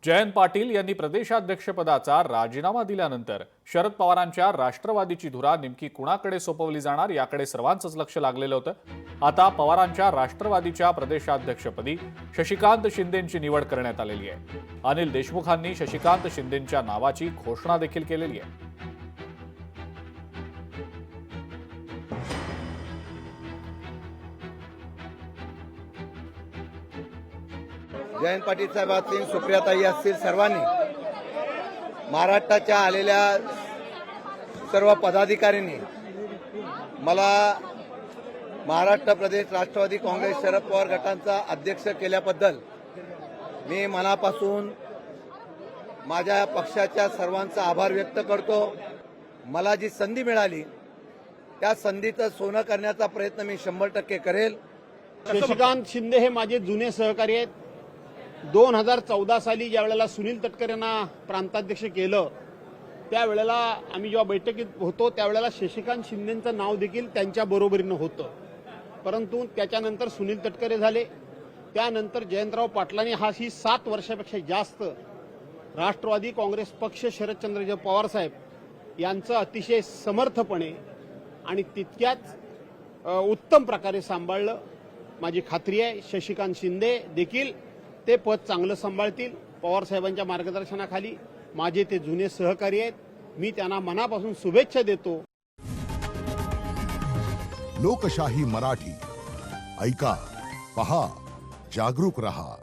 जयंत पाटील यांनी प्रदेशाध्यक्षपदाचा राजीनामा दिल्यानंतर शरद पवारांच्या राष्ट्रवादीची धुरा नेमकी कुणाकडे सोपवली जाणार याकडे सर्वांचंच लक्ष लागलेलं होतं। आता पवारांच्या राष्ट्रवादीच्या प्रदेशाध्यक्षपदी शशिकांत शिंदेंची निवड करण्यात आलेली आहे। अनिल देशमुखांनी शशिकांत शिंदेंच्या नावाची घोषणा देखील केलेली आहे। जयंत पाटील साहेब असतील, सुप्रियाताई असतील, सर्वांनी महाराष्ट्राच्या आलेल्या सर्व पदाधिकाऱ्यांनी मला महाराष्ट्र प्रदेश राष्ट्रवादी काँग्रेस शरद पवार गटांचा अध्यक्ष केल्याबद्दल मी मनापासून माझ्या पक्षाच्या सर्वांचा आभार व्यक्त करतो। मला जी संधी मिळाली त्या संधीचं सोनं करण्याचा प्रयत्न मी 100% करेल। शशिकांत शिंदे हे माझे जुने सहकारी आहेत। 2014 साली ज्या वेळेला सुनील तटकरे यांना प्रांताध्यक्ष केलं त्यावेळेला आम्ही जेव्हा बैठकीत होतो त्यावेळेला शशिकांत शिंदेंचं नाव देखील त्यांच्या बरोबरीनं होतं, परंतु त्याच्यानंतर सुनील तटकरे झाले, त्यानंतर जयंतराव पाटलांनी हा 7 वर्षापेक्षा जास्त राष्ट्रवादी काँग्रेस पक्ष शरदचंद्रजी पवार साहेब यांचं अतिशय समर्थपणे आणि तितक्याच उत्तम प्रकारे सांभाळलं। माझी खात्री आहे शशिकांत शिंदे देखील ते पद चांगलं सांभाळतील। पवार साहेबांच्या मार्गदर्शनाखाली माझे ते जुने सहकारी आहेत, मी त्यांना मनापासून शुभेच्छा देतो। लोकशाही मराठी ऐका, पहा, जागरूक रहा।